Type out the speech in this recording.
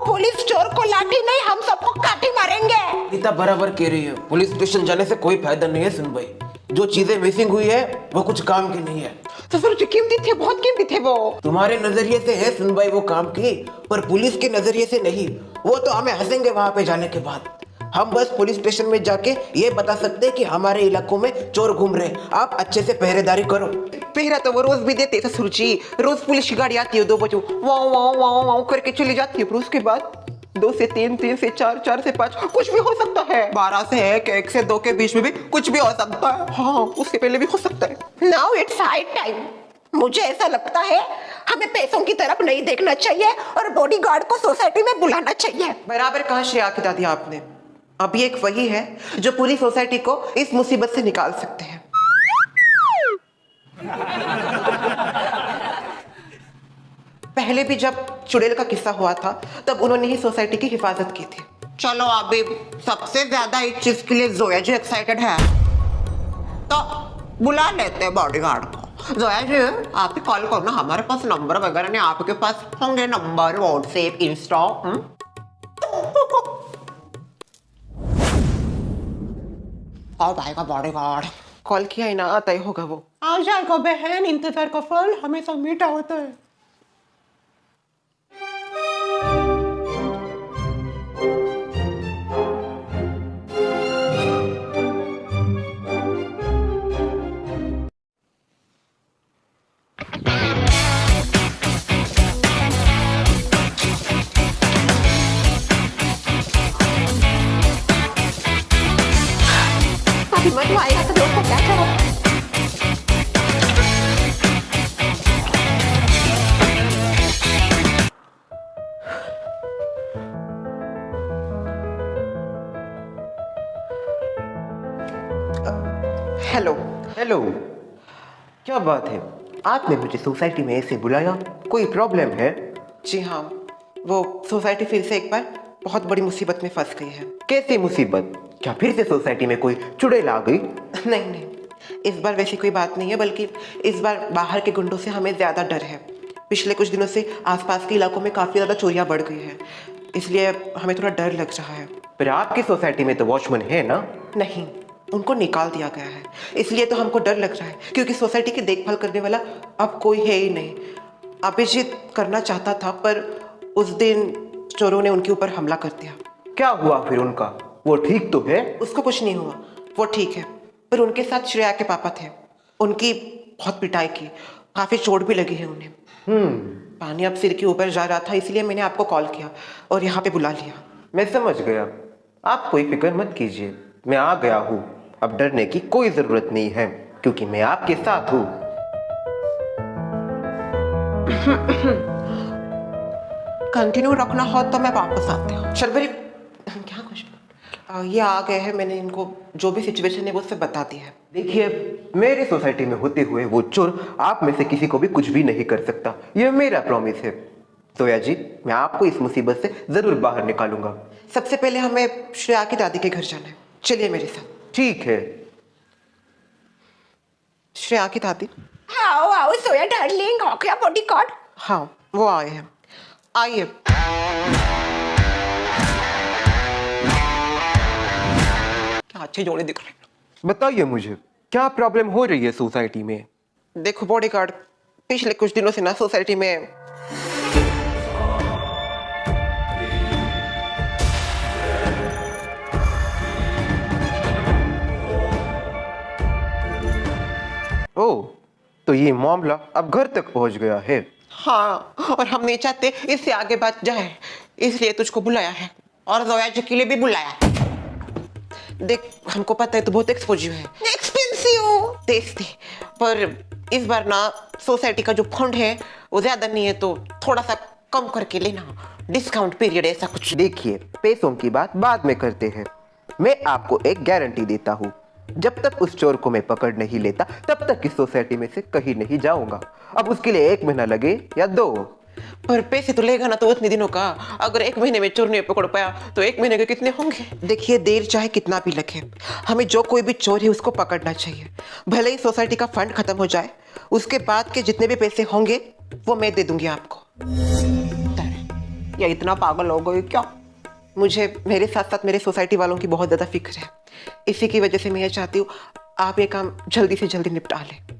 Police चोर को लाठी नहीं, हम सबको काठी मारेंगे। नीता बराबर कह रही है, पुलिस स्टेशन जाने से कोई फायदा नहीं है। सुन भाई, जो चीजें मिसिंग हुई है वो कुछ काम की नहीं है। ससुर जी कीमती थे, बहुत कीमती थे वो। तुम्हारे नजरिए से है सुन भाई वो काम की, पर पुलिस के नजरिए से नहीं। वो तो हमें हंसेंगे वहां पे जाने के बाद। हम बस पुलिस स्टेशन में जाके ये बता सकते हैं कि हमारे इलाकों में चोर घूम रहे, आप अच्छे से पहरेदारी करो। पहरा तो वो रोज भी देते ससुर जी। रोज पुलिस की गाड़ी आती है 2 बजे, वाव वाव वाव वाव करके चली जाती है, फिर उसके बाद 2 से 3, 3 से 4, 4 से 5, कुछ भी हो सकता है। 12 से 1, 1 से 2 के बीच में भी कुछ भी हो सकता है। हाँ, उससे पहले भी हो सकता है। Now it's high time. मुझे ऐसा लगता है हमें पैसों की तरफ नहीं देखना चाहिए और बॉडीगार्ड को सोसाइटी में बुलाना चाहिए। बराबर कहा श्रेया की दादी आपने। अभी एक वही है जो पूरी सोसाइटी को इस मुसीबत से निकाल सकते हैं। पहले भी जब चुड़ैल का किस्सा हुआ था तब उन्होंने ही सोसाइटी की हिफाजत की थी। चलो अभी सबसे ज्यादा इस चीज के लिए जोया जी एक्साइटेड है, तो बुला लेते हैं बॉडीगार्ड को। जोया जी आप ही कॉल करो ना, हमारे पास नंबर वगैरह नहीं, आपके पास होंगे नंबर व्हाट्सएप इंस्टा। ओ भाई का बॉडीगार्ड कॉल किया ही ना, आता ही होगा वो। आ जाएगा बहन, इंतजार का फल हमेशा मीठा होता है। अभी मत आएगा तो लोग को क्या करो। हेलो हेलो, क्या बात है? आपने मुझे सोसाइटी में ऐसे बुलाया, कोई प्रॉब्लम है? जी हाँ, वो सोसाइटी फिर से एक बार बहुत बड़ी मुसीबत में फंस गई है। कैसी मुसीबत? क्या फिर से सोसाइटी में कोई चुड़ैल आ गई? नहीं नहीं, इस बार वैसी कोई बात नहीं है, बल्कि इस बार बाहर के गुंडों से हमें ज्यादा डर है। पिछले कुछ दिनों से आसपास के इलाकों में काफी ज्यादा चोरियां बढ़ गई है, इसलिए हमें थोड़ा डर लग रहा है। पर आपकी सोसाइटी में तो वॉचमैन है ना? नहीं, उनको निकाल दिया गया है, इसलिए तो हमको डर लग रहा है, क्योंकि सोसाइटी की देखभाल करने वाला अब कोई है ही नहीं। अभिजीत करना चाहता था, पर उस दिन चोरों ने उनके ऊपर हमला कर दिया। क्या हुआ फिर उनका? वो ठीक तो है? उसको कुछ नहीं हुआ, वो ठीक है, पर उनके साथ श्रेया के पापा थे, उनकी बहुत पिटाई की, काफी चोट भी लगी है उन्हें। पानी अब सिर के ऊपर जा रहा था, इसलिए मैंने आपको कॉल किया और यहाँ पे बुला लिया। मैं समझ गया, आप कोई फिक्र मत कीजिए, मैं आ गया हूँ। अब डरने की कोई जरूरत नहीं है, क्योंकि मैं आपके साथ हूँ। कंटिन्यू रखना हो तो मैं वापस आती हूँ। शर्वरी क्या कुछ ये आ गए हैं, मैंने इनको जो भी सिचुएशन है वो सब बता दी है। देखिए, मेरे सोसाइटी में होते हुए वो चोर आप में से किसी को भी कुछ भी नहीं कर सकता, ये मेरा प्रॉमिस है। सोया जी, मैं आपको इस मुसीबत से जरूर बाहर निकालूंगा। सबसे पहले हमें श्रेया की दादी के घर जाना है, चलिए मेरे साथ। ठीक है। श्रेया की दादी, आओ आओ सोया डार्लिंग, हो गया बॉडीगार्ड? हाँ, वो आए हैं, आइए। क्या अच्छे जोड़े दिख रहे हैं। बताइए मुझे, क्या प्रॉब्लम हो रही है सोसाइटी में? देखो बॉडीगार्ड, पिछले कुछ दिनों से ना सोसाइटी में ओह, तो ये मामला अब घर तक पहुंच गया है। हाँ, और हम नहीं चाहते इससे आगे बात जाए, इसलिए तुझको बुलाया है और जोया जी के लिए भी बुलाया है। देख, हमको पता है तू बहुत एक्सपोजिव है, एक्सपेंसिव टेस्टी, पर इस बार ना सोसाइटी का जो फंड है वो ज्यादा नहीं है, तो थोड़ा सा कम करके लेना, डिस्काउंट पीरियड ऐसा कुछ। देखिए, पैसों की बात बाद में करते हैं। मैं आपको एक गारंटी देता हूँ, जब तक उस चोर को मैं पकड़ नहीं लेता तब तक इस सोसाइटी में से कहीं नहीं जाऊंगा। अब उसके लिए 1 महीना लगे या 2। पर पैसे तो लेगा ना तो उतने दिनों का। अगर 1 महीने में चोर नहीं पकड़ पाया तो 1 महीने के कितने होंगे? देखिए, देर चाहे कितना भी लगे, हमें जो कोई भी चोर है उसको पकड़ना चाहिए। भले ही सोसाइटी का फंड खत्म हो जाए, उसके बाद के जितने भी पैसे होंगे वो मैं दे दूंगी आपको। या इतना पागल हो गए क्या? मुझे मेरे साथ साथ मेरे सोसाइटी वालों की बहुत ज़्यादा फिक्र है। इसी की वजह से मैं ये चाहती हूँ आप ये काम जल्दी से जल्दी निपटा लें।